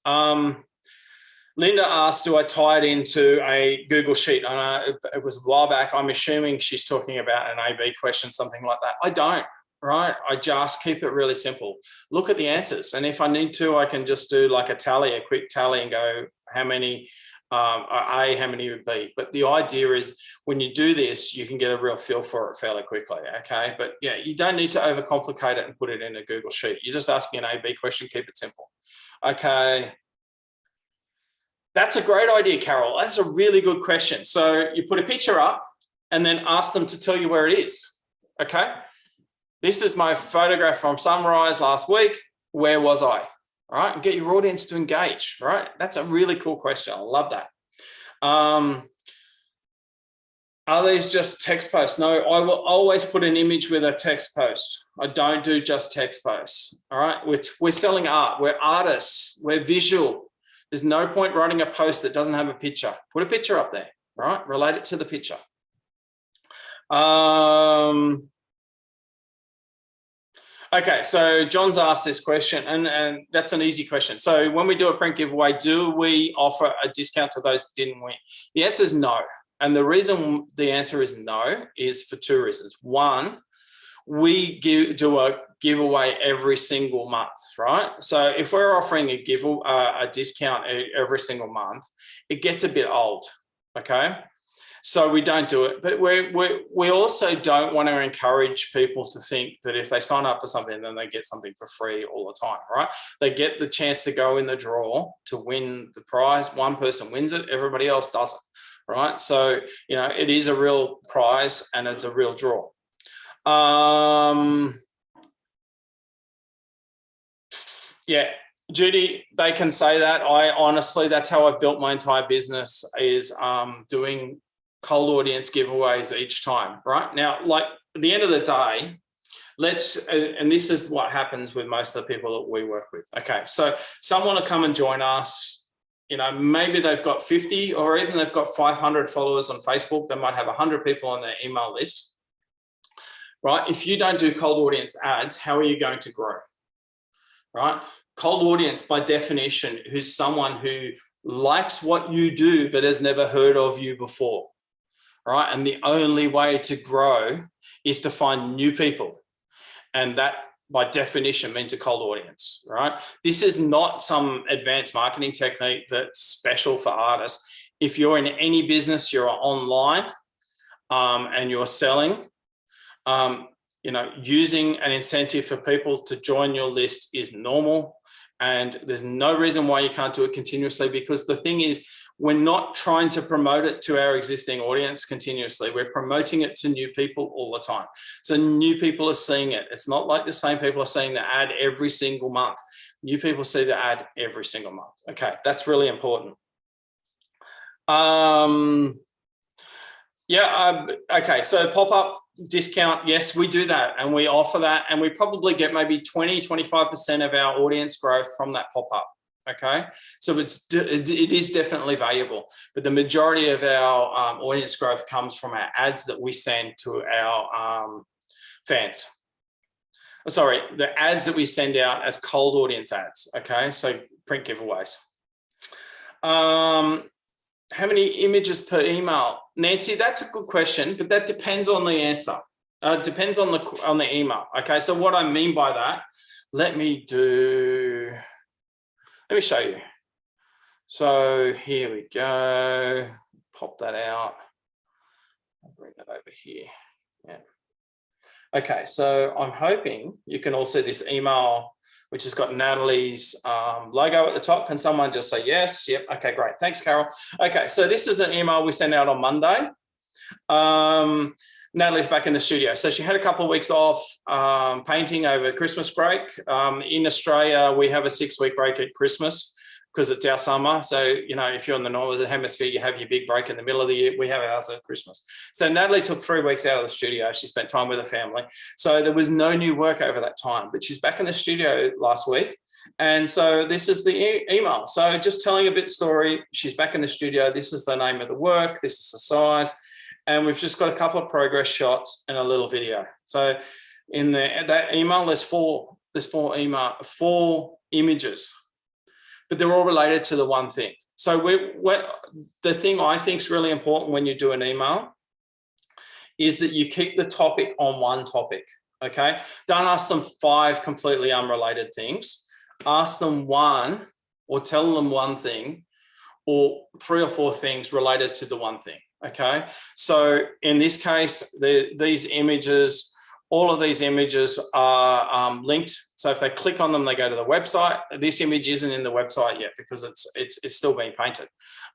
Linda asked, do I tie it into a Google Sheet? And it was a while back. I'm assuming she's talking about an A/B question, something like that. I don't, right? I just keep it really simple. Look at the answers. And if I need to, I can just do like a quick tally and go, how many are A, how many would B? But the idea is when you do this, you can get a real feel for it fairly quickly, okay? But yeah, you don't need to overcomplicate it and put it in a Google Sheet. You're just asking an A/B question, keep it simple. Okay. That's a great idea, Carol. That's a really good question. So you put a picture up and then ask them to tell you where it is. Okay. This is my photograph from sunrise last week. Where was I? All right. And get your audience to engage. Right. That's a really cool question. I love that. Are these just text posts? No, I will always put an image with a text post. I don't do just text posts. All right. We're selling art. We're artists. We're visual. There's no point writing a post that doesn't have a picture. Put a picture up there, right? Relate it to the picture. Okay, so John's asked this question, and that's an easy question. So when we do a print giveaway, do we offer a discount to those who didn't win? The answer is no. And the reason the answer is no is for two reasons. One, we do a giveaway every single month, right? So if we're offering a discount every single month, it gets a bit old, okay? So we don't do it, but we also don't want to encourage people to think that if they sign up for something, then they get something for free all the time, right? They get the chance to go in the draw to win the prize. One person wins it, everybody else doesn't, right? So, you know, it is a real prize and it's a real draw. Yeah, Judy, they can say that. I honestly, that's how I've built my entire business, is doing cold audience giveaways each time, right? Now, like at the end of the day, and this is what happens with most of the people that we work with. Okay, so someone will come and join us, you know, maybe they've got 50 or even they've got 500 followers on Facebook. They might have 100 people on their email list. Right? If you don't do cold audience ads, how are you going to grow? Right? Cold audience, by definition, who's someone who likes what you do but has never heard of you before. Right? And the only way to grow is to find new people. And that, by definition, means a cold audience. Right? This is not some advanced marketing technique that's special for artists. If you're in any business, you're online and you're selling, you know, using an incentive for people to join your list is normal, and there's no reason why you can't do it continuously, because the thing is, we're not trying to promote it to our existing audience continuously. We're promoting it to new people all the time. So new people are seeing it. It's not like the same people are seeing the ad every single month. New people see the ad every single month. Okay, that's really important. Okay, so pop-up discount, yes, we do that and we offer that, and we probably get maybe 20-25% of our audience growth from that pop-up. Okay, so it is definitely valuable, but the majority of our audience growth comes from our ads that we send to our fans. Sorry, the ads that we send out as cold audience ads. Okay, so print giveaways. how many images per email? Nancy, that's a good question, but that depends on the answer. Depends on the email. Okay, so what I mean by that, let me show you. So here we go. Pop that out. I'll bring that over here. Yeah. Okay, so I'm hoping you can all see this email, which has got Natalie's logo at the top. Can someone just say yes? Yep. Okay, great. Thanks, Carol. Okay, so this is an email we sent out on Monday. Natalie's back in the studio. So she had a couple of weeks off painting over Christmas break. In Australia, we have a 6-week break at Christmas because it's our summer. So, you know, if you're in the northern hemisphere, you have your big break in the middle of the year. We have ours at Christmas. So Natalie took 3 weeks out of the studio. She spent time with her family. So there was no new work over that time, but she's back in the studio last week. And so this is the email. So just telling a bit story. She's back in the studio. This is the name of the work. This is the size. And we've just got a couple of progress shots and a little video. So in that email, there's four images, but they're all related to the one thing. So the thing I think is really important when you do an email is that you keep the topic on one topic, okay? Don't ask them 5 completely unrelated things. Ask them one or tell them one thing or 3 or 4 things related to the one thing. Okay, so in this case, these images, all of these images are linked. So if they click on them, they go to the website. This image isn't in the website yet because it's still being painted.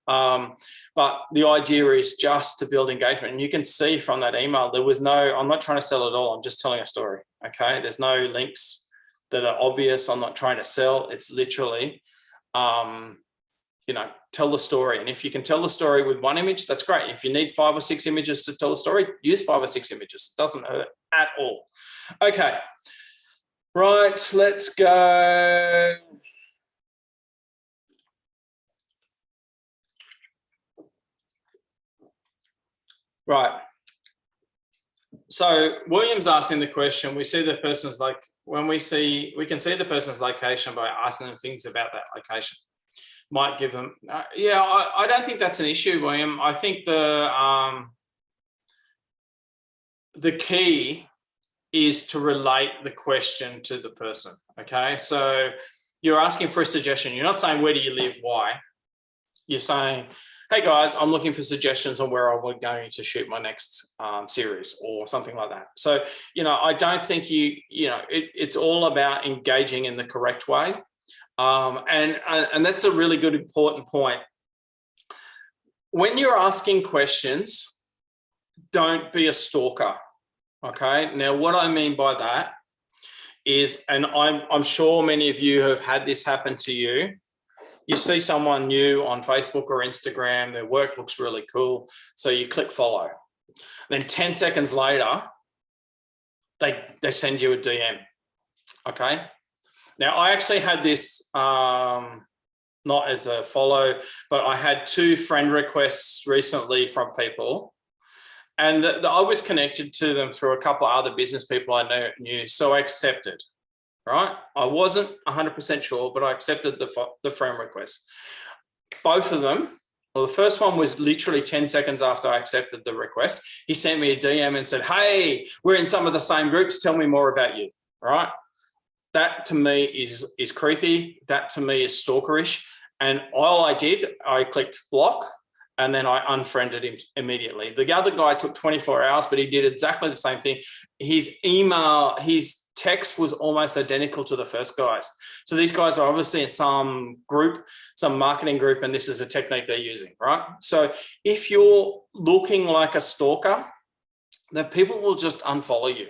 But the idea is just to build engagement. And you can see from that email, I'm not trying to sell at all. I'm just telling a story. Okay, there's no links that are obvious. I'm not trying to sell. It's literally, you know, tell the story. And if you can tell the story with one image, that's great. If you need 5 or 6 images to tell the story, use 5 or 6 images. It doesn't hurt at all. Okay, right, let's go. Right. So William's asking the question, we see the person's like, we can see the person's location by asking them things about that location. Might give them, yeah, I don't think that's an issue, William. I think the key is to relate the question to the person, okay? So you're asking for a suggestion. You're not saying, where do you live, why? You're saying, hey guys, I'm looking for suggestions on where I'm going to shoot my next series or something like that. So, you know, I don't think it's all about engaging in the correct way. And that's a really good, important point. When you're asking questions, don't be a stalker, okay? Now, what I mean by that is, and I'm sure many of you have had this happen to you. You see someone new on Facebook or Instagram, their work looks really cool, so you click follow. Then 10 seconds later, they send you a DM, okay? Now, I actually had this, not as a follow, but I had 2 friend requests recently from people, and I was connected to them through a couple of other business people I knew, so I accepted, right? I wasn't 100% sure, but I accepted the friend request. Both of them, well, the first one was literally 10 seconds after I accepted the request. He sent me a DM and said, hey, we're in some of the same groups, tell me more about you, right? That to me is creepy. That to me is stalkerish. And all I did, I clicked block and then I unfriended him immediately. The other guy took 24 hours, but he did exactly the same thing. His text was almost identical to the first guy's. So these guys are obviously in some group, some marketing group, and this is a technique they're using, right? So if you're looking like a stalker, then people will just unfollow you.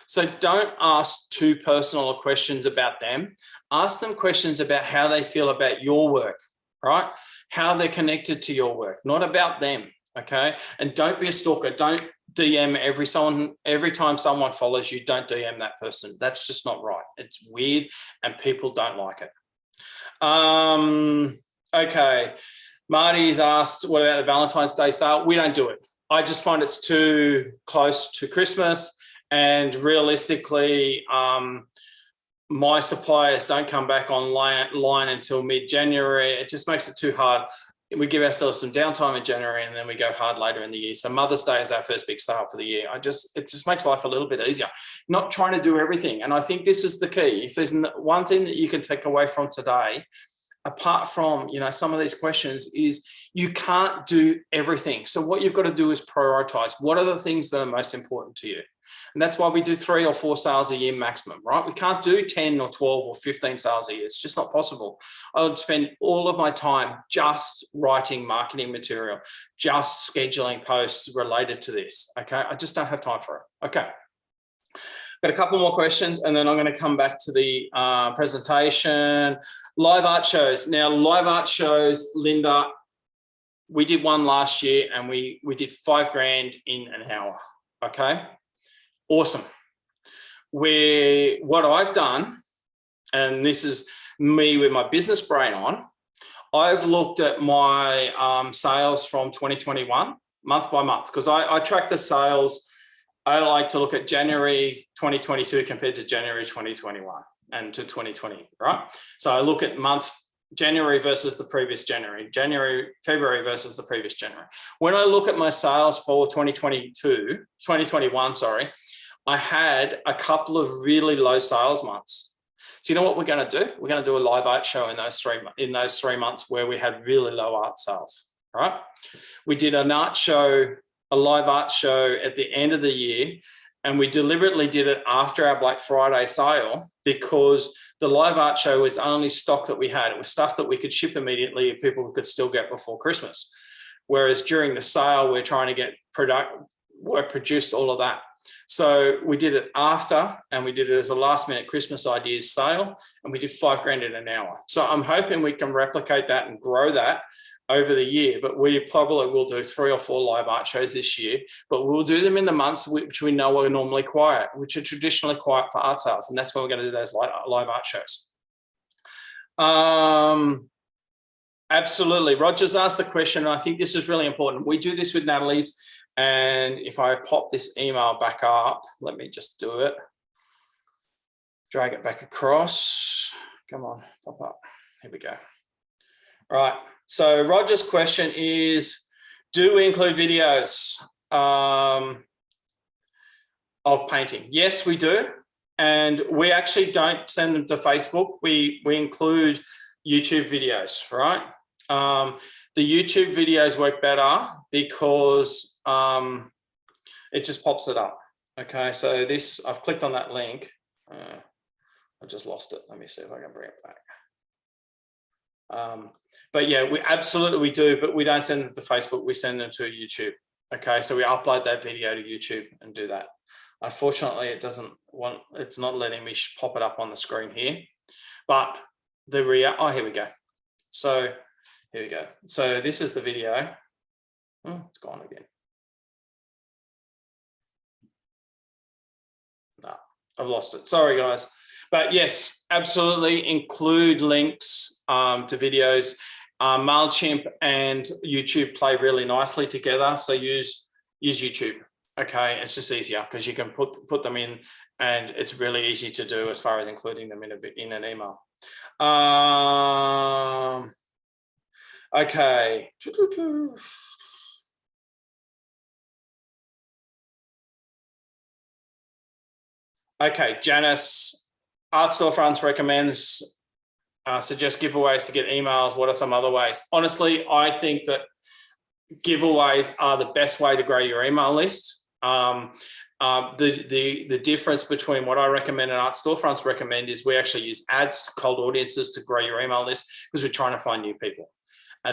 So don't ask too personal questions about them. Ask them questions about how they feel about your work, right? How they're connected to your work, not about them, okay? And don't be a stalker. Don't DM every time someone follows you, don't DM that person. That's just not right. It's weird and people don't like it. Okay, Marty's asked, what about the Valentine's Day sale? We don't do it. I just find it's too close to Christmas. And realistically, my suppliers don't come back online until mid-January. It just makes it too hard. we give ourselves some downtime in January, and then we go hard later in the year. So Mother's Day is our first big sale for the year. It just makes life a little bit easier, not trying to do everything. And I think this is the key. If there's one thing that you can take away from today, apart from, you know, some of these questions, is you can't do everything. So what you've got to do is prioritize. What are the things that are most important to you? And that's why we do 3 or 4 sales a year maximum, right? We can't do 10 or 12 or 15 sales a year. It's just not possible. I would spend all of my time just writing marketing material, just scheduling posts related to this, okay? I just don't have time for it. Okay. Got a couple more questions, and then I'm going to come back to the presentation. Live art shows. Now, live art shows, Linda, we did one last year, and we did $5,000 in an hour, okay? Awesome. What I've done, and this is me with my business brain on, I've looked at my sales from 2021, month by month, because I track the sales. I like to look at January 2022 compared to January 2021 and to 2020, right? So I look at month January versus the previous January, February versus the previous January. When I look at my sales for 2021, sorry, I had a couple of really low sales months. So you know what we're going to do? We're going to do a live art show in those 3 months where we had really low art sales, right? We did an art show, a live art show at the end of the year, and we deliberately did it after our Black Friday sale because the live art show was only stock that we had. It was stuff that we could ship immediately and people could still get before Christmas. Whereas during the sale, we're trying to get work produced, all of that. So we did it after, and we did it as a last minute Christmas ideas sale, and we did $5,000 in an hour. So I'm hoping we can replicate that and grow that over the year, but we probably will do 3 or 4 live art shows this year, but we'll do them in the months which we know are normally quiet, which are traditionally quiet for art sales. And that's when we're going to do those live art shows. Absolutely. Roger's asked the question, and I think this is really important. We do this with Natalie's, and if I pop this email back up, let me just do it. Drag it back across. Come on, pop up. Here we go. All right. So Roger's question is, do we include videos of painting? Yes, we do. And we actually don't send them to Facebook. We include YouTube videos, right? The YouTube videos work better because it just pops it up. Okay, so this, I've clicked on that link. I've just lost it. Let me see if I can bring it back. But yeah, we absolutely do, but we don't send them to Facebook. We send them to YouTube. Okay, so we upload that video to YouTube and do that. Unfortunately, it's not letting me pop it up on the screen here. But oh, here we go. So here we go. So this is the video. Oh, it's gone again. No, I've lost it. Sorry, guys. But yes, absolutely include links to videos. MailChimp and YouTube play really nicely together. So use YouTube. Okay, it's just easier because you can put them in, and it's really easy to do as far as including them in an email. Okay. Okay, Janice, Art Storefronts recommends, suggest giveaways to get emails. What are some other ways? Honestly, I think that giveaways are the best way to grow your email list. The difference between what I recommend and Art Storefronts recommend is we actually use ads, cold audiences, to grow your email list because we're trying to find new people.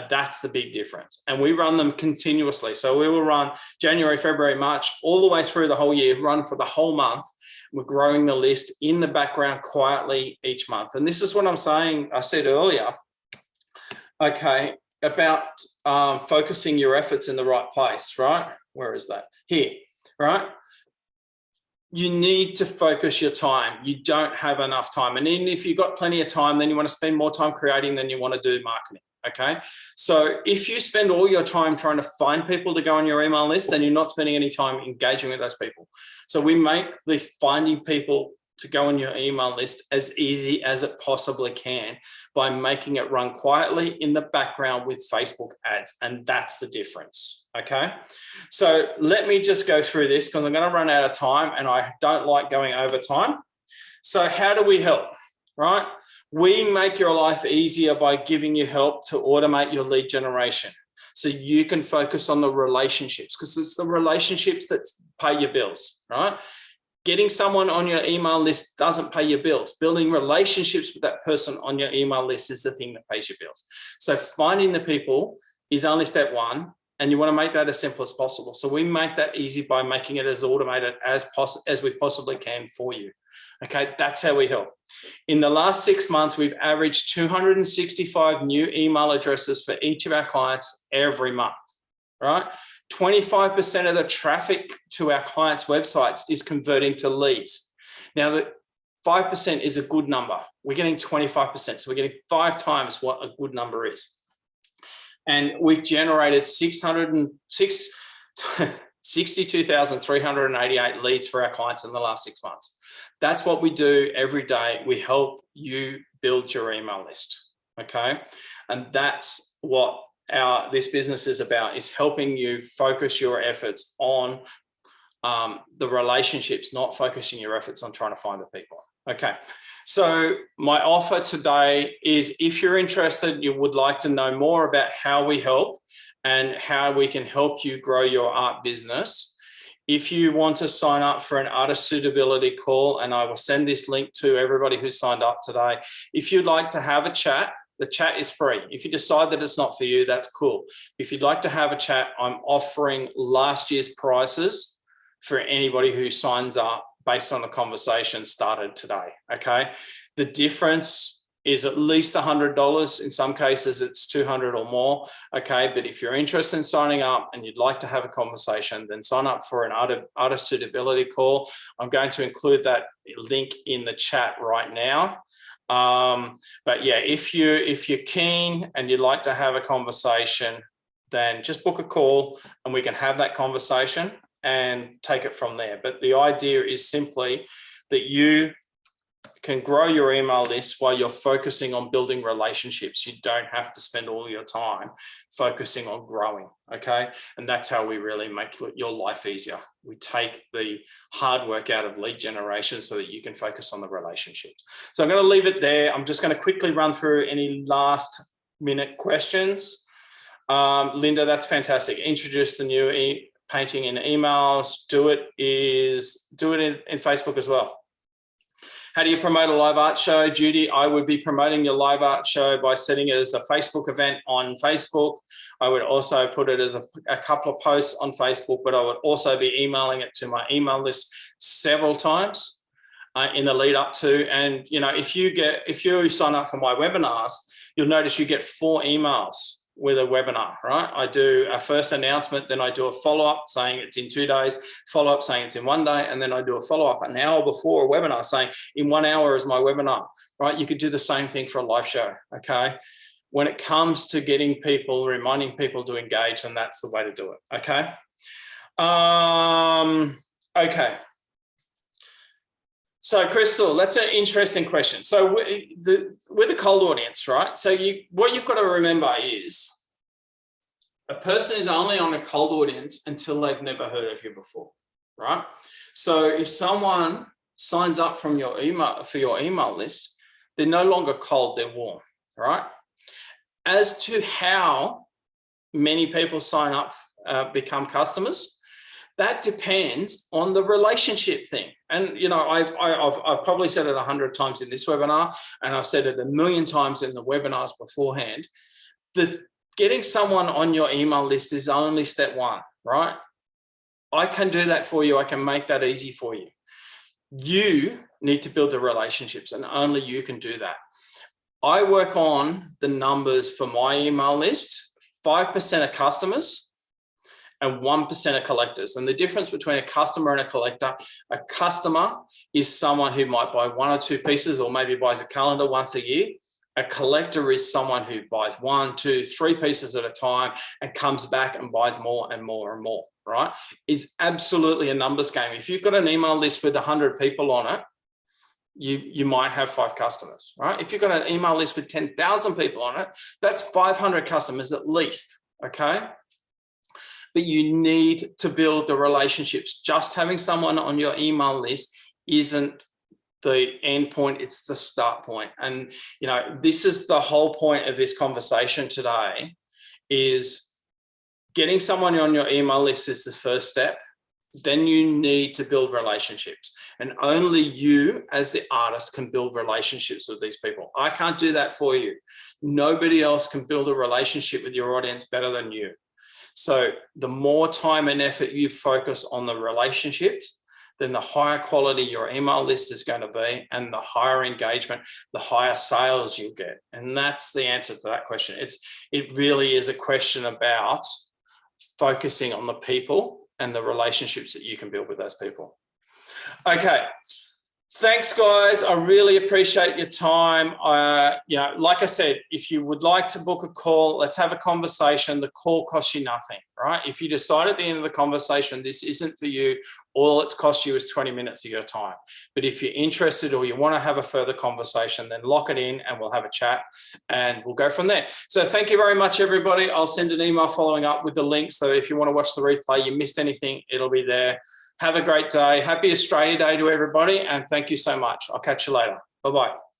That's the big difference. And we run them continuously. So we will run January, February, March, all the way through the whole year, run for the whole month. We're growing the list in the background quietly each month. And this is what I'm saying, I said earlier, okay, about focusing your efforts in the right place, right? Where is that? Here, right? You need to focus your time. You don't have enough time. And even if you've got plenty of time, then you want to spend more time creating than you want to do marketing. Okay, so if you spend all your time trying to find people to go on your email list, then you're not spending any time engaging with those people. So we make the finding people to go on your email list as easy as it possibly can by making it run quietly in the background with Facebook ads. And that's the difference. Okay. So let me just go through this because I'm going to run out of time and I don't like going over time. So how do we help? Right? We make your life easier by giving you help to automate your lead generation so you can focus on the relationships, because it's the relationships that pay your bills, right? Getting someone on your email list doesn't pay your bills. Building relationships with that person on your email list is the thing that pays your bills. So finding the people is only step one, and you want to make that as simple as possible. So we make that easy by making it as automated as we possibly can for you. Okay, that's how we help. In the last 6 months, we've averaged 265 new email addresses for each of our clients every month, right? 25% of the traffic to our clients' websites is converting to leads. Now, the 5% is a good number. We're getting 25%, so we're getting 5 times what a good number is. And we've generated 62,388 leads for our clients in the last 6 months. That's what we do every day. We help you build your email list, okay? And that's what this business is about, is helping you focus your efforts on the relationships, not focusing your efforts on trying to find the people, okay? So my offer today is, if you're interested, you would like to know more about how we help and how we can help you grow your art business. If you want to sign up for an artist suitability call, and I will send this link to everybody who's signed up today. If you'd like to have a chat, the chat is free. If you decide that it's not for you, that's cool. If you'd like to have a chat, I'm offering last year's prices for anybody who signs up based on the conversation started today, okay? The difference is at least $100. In some cases, it's $200 or more, okay? But if you're interested in signing up and you'd like to have a conversation, then sign up for an artist suitability call. I'm going to include that link in the chat right now. But yeah, if you're keen and you'd like to have a conversation, then just book a call and we can have that conversation and take it from there. But the idea is simply that you can grow your email list while you're focusing on building relationships. You don't have to spend all your time focusing on growing, okay? And that's how we really make your life easier. We take the hard work out of lead generation so that you can focus on the relationships. So I'm going to leave it there. I'm just going to quickly run through any last minute questions. Linda, that's fantastic. Introduce the new painting in emails. Do it in Facebook as well. How do you promote a live art show? Judy, I would be promoting your live art show by setting it as a Facebook event on Facebook. I would also put it as a couple of posts on Facebook, but I would also be emailing it to my email list several times in the lead up to. And you know, if you sign up for my webinars, you'll notice you get 4 emails with a webinar, right? I do a first announcement, then I do a follow-up saying it's in 2 days, follow-up saying it's in 1 day, and then I do a follow-up an hour before a webinar saying in 1 hour is my webinar, right? You could do the same thing for a live show, okay? When it comes to getting people, reminding people to engage, then that's the way to do it, okay? Okay. So Crystal, that's an interesting question. So with a cold audience, right? So what you've got to remember is a person is only on a cold audience until they've never heard of you before, right? So if someone signs up from your email list, they're no longer cold, they're warm, right? As to how many people sign up, become customers, that depends on the relationship thing. And, you know, I've probably said it 100 times in this webinar, and I've said it a million times in the webinars beforehand. Getting someone on your email list is only step 1, right? I can do that for you. I can make that easy for you. You need to build the relationships, and only you can do that. I work on the numbers for my email list. 5% are customers and 1% are collectors. And the difference between a customer and a customer is someone who might buy 1 or 2 pieces, or maybe buys a calendar once a year. A collector is someone who buys 1, 2, 3 pieces at a time and comes back and buys more and more and more, right? It's absolutely a numbers game. If you've got an email list with 100 people on it, you might have 5 customers, right? If you've got an email list with 10,000 people on it, that's 500 customers at least, okay? But you need to build the relationships. Just having someone on your email list isn't the end point, it's the start point. And, you know, this is the whole point of this conversation today, is getting someone on your email list is the first step. Then you need to build relationships, and only you as the artist can build relationships with these people. I can't do that for you. Nobody else can build a relationship with your audience better than you. So the more time and effort you focus on the relationships, then the higher quality your email list is going to be, and the higher engagement, the higher sales you'll get. And that's the answer to that question. It really is a question about focusing on the people and the relationships that you can build with those people. Okay. Thanks, guys. I really appreciate your time. You know, like I said, if you would like to book a call, let's have a conversation. The call costs you nothing, right? If you decide at the end of the conversation, this isn't for you, all it's cost you is 20 minutes of your time. But if you're interested or you want to have a further conversation, then lock it in and we'll have a chat and we'll go from there. So thank you very much, everybody. I'll send an email following up with the link. So if you want to watch the replay, you missed anything, it'll be there. Have a great day. Happy Australia Day to everybody. And thank you so much. I'll catch you later. Bye-bye.